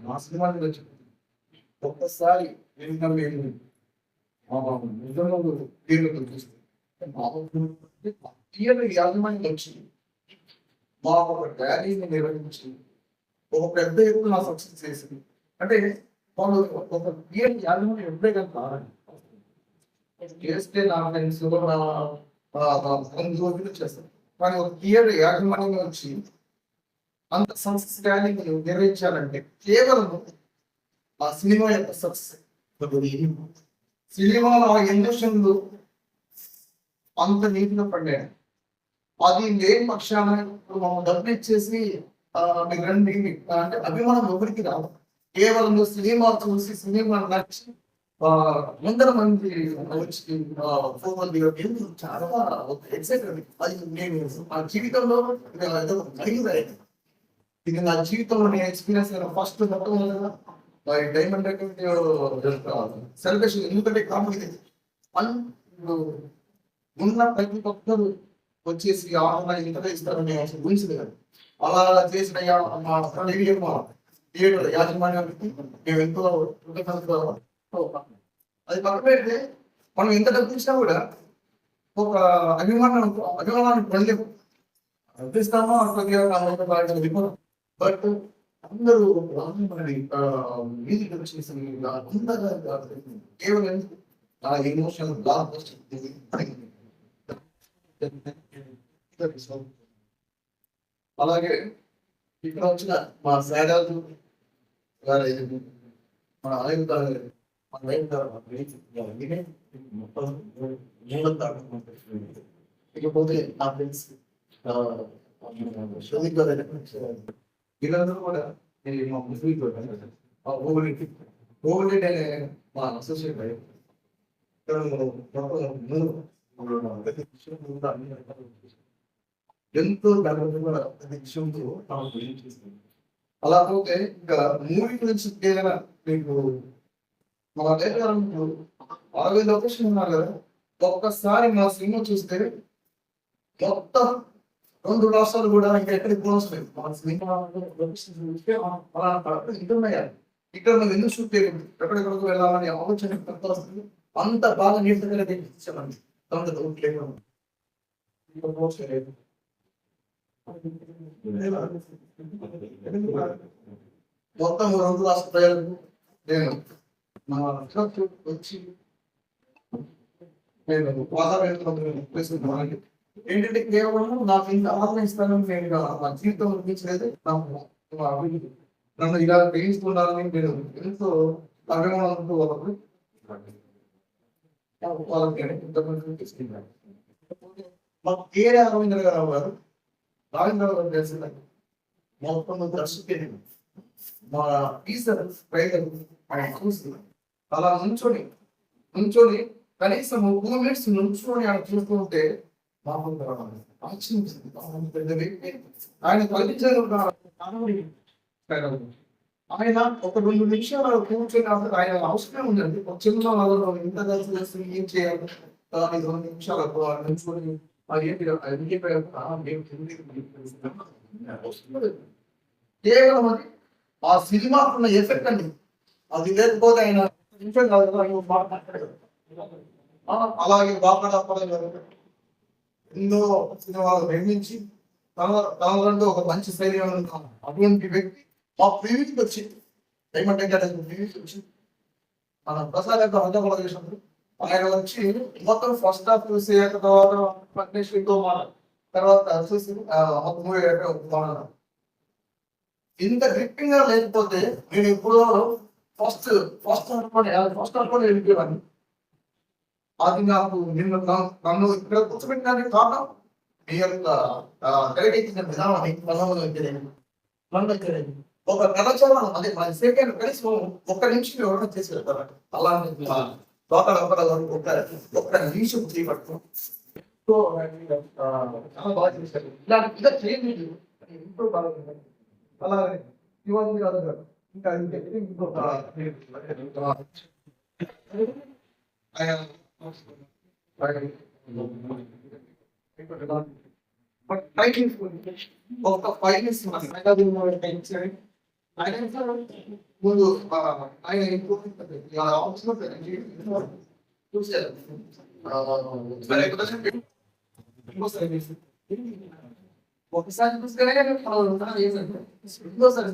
మా సినిమాని వచ్చి ఒక్కసారి మేము నిజంగా థియేటర్లో చూస్తే థియేటర్ యాజమాన్యం వచ్చి మా ఒక ర్యాలీని నిర్వహించి ఒక పెద్ద ఎత్తున సక్సెస్ చేసింది. అంటే వాళ్ళు ఒక థియేటర్ యాజమాన్యం ఎప్పుడే కదా చేస్తే నా ఫ్రెండ్స్ చేస్తారు. కానీ ఒక థియేటర్ యాజమాన్యం వచ్చి అంత సక్సెస్ ర్యాలీ నిర్వహించాలంటే కేవలం ఆ సినిమా యొక్క సక్సెస్. సినిమాలో ఇండస్ట్రీలు అంత నీటిలో పడ్డాయి. అది లేని పక్షాన డబ్బులు ఇచ్చేసి మీకు రండి అంటే అభిమానం ఎవరికి రాదు. కేవలం సినిమా చూసి సినిమా నచ్చి 100 మంది వచ్చి చాలా ఎక్సైటెడ్. అది నేను నా జీవితంలో ఇది నా జీవితంలో నేను ఎక్స్పీరియన్స్ ఫస్ట్ డైమండ్ సెలబ్రేషన్. ఎందుకంటే కామెడీ ఉన్న ప్రతి ఒక్కరు వచ్చేసి ఇంతగా ఇస్తారని ఊహించదు కదా. అలా చేసిన థియేటర్ యాజమాన్యానికి మేము ఎంతో అది పక్కన పెడితే మనం ఎంత డబ్బు ఇచ్చినా కూడా ఒక అభిమానాన్ని పొందలేము. అనిపిస్తామో అట్లా బట్ అందరూ మ్యూజిక్ వచ్చేసి అంతగా కేవలం ఆ ఎమోషన్ అలాగే ఇక్కడ వచ్చిన మా సైరాజు గారు మన ఆయుధ ఇకపోతే నా ఫ్రెండ్స్ వీళ్ళందరూ కూడా మా ముస్లిం అనే మా అసోసియేట్ ఎంతో విషయంతో అలా పోతే ఇంకా మూవీ గురించి ఏదైనా మీకు మా దగ్గర 60 లొకేషన్ ఉన్నారు కదా. ఒక్కసారి మా సినిమా చూస్తే మొత్తం 2 రాష్ట్రాలు కూడా ఇంకా ఎక్కడికి పోవట్లేదు. మన సినిమా ఇక్కడ మనం ఎందుకు షూట్ చేయలేదు, ఎక్కడెక్కడికి వెళ్ళాలని ఆలోచన వస్తుంది. అంత బాగా నీట్గా తెచ్చామండి. మొత్తం 2 రాష్ట్ర ప్రజలకు నేను వచ్చి ఏంటంటే కేవలం నాకు ఇంత ఆదరిస్తానని నేను నా జీవితం అనిపించలేదు. నన్ను ఇలా గ్రహించుకున్నారని నేను ఎంతో అభిమానంతో వాళ్ళకి తీసుకున్నాను. మాకు కేఆర్ రవీంద్రరావు గారు తెలిసింది మొత్తం దర్శకుడు మా టీచర్ ట్రైలర్ ఆయన చూసి అలా నుంచొని కనీసం 2 minutes నుంచొని ఆయన చూస్తుంటే పెద్ద వ్యక్తి ఆయన కలిగించారు. ఆయన ఒక 2 నిమిషాలు కూర్చొని ఆయన అవసరం ఉందండి. ఒక చిన్న ఇంత కలిసి ఏం చేయాలి 2 నిమిషాలు నుంచొని కేవలం అది ఆ సినిమాకున్న ఎఫెక్ట్ అండి. అది లేకపోతే ఆయన అలాగే బాగా ఎన్నో సినిమాలు నిర్మించి తనలో ఒక మంచి శైలి అటువంటి వ్యక్తి మా ప్రీవికి వచ్చి డైమండ్ ప్రీవికి వచ్చి మన ప్రసాద్ చేసినప్పుడు ఆయన వచ్చి మొత్తం ఫస్ట్ హాఫ్ చూసి తర్వాత చూసి ఇంత గ్రిప్పింగ్ గా లేకపోతే నేను ఎప్పుడో ఫస్ట్ అనుకోని వెళ్ళిపోయాను. అది నాకు నన్ను ఇక్కడ కూర్చోబెట్టడానికి కారణం మీ యొక్క గైడ్ ఇచ్చిన విధానాన్ని ఒక కథాచారం అదే మన సెకండ్ కలిసి 1 నిమిషం ఎవరైనా చేసి వెళ్తారు. అలాంటి ఒక్క నిమిషం చేపట్టు చాలా బాగా చేశారు. ఇలాంటి ఇలా చేయండి ఎంతో బాగా అలాగే ఇవన్నీ కాదు ఇంకా ఇంకొక ఒక 5 minutes ఆయన ముందు ఆయన ఇంకో ఆఫీస్లో చూసారు ఒకసారి చూసుకునే ఇంకోసారి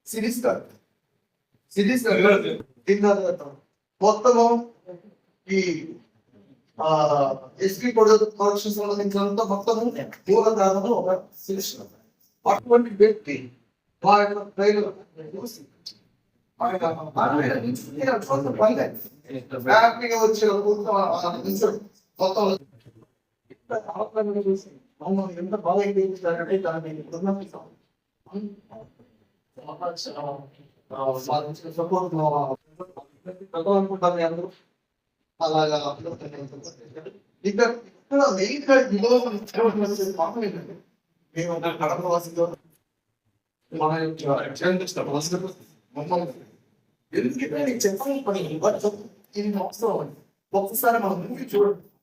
సిరీస్ కాదు సిరీస్ మొత్తము ఈ ఎస్పీ ప్రొడక్షన్ సంబంధించినంత మొత్తము మూలధారంలో ఒక సిరీస్ అటువంటి వ్యక్తి ఆయన ట్రైలర్ చూసి హ్యాపీగా వచ్చి మొత్తం చూసి మమ్మల్ని ఎంత బాగా చేయించారంటే దాన్ని సపోర్ట్ అనుకుంటారు అందరూ అలాగా ఇక్కడ మేము కడప వాసితో మన ఎందుకంటే చెప్పాలి పని ఇది అవసరం ఒకసారి మనం మూవీ చూడండి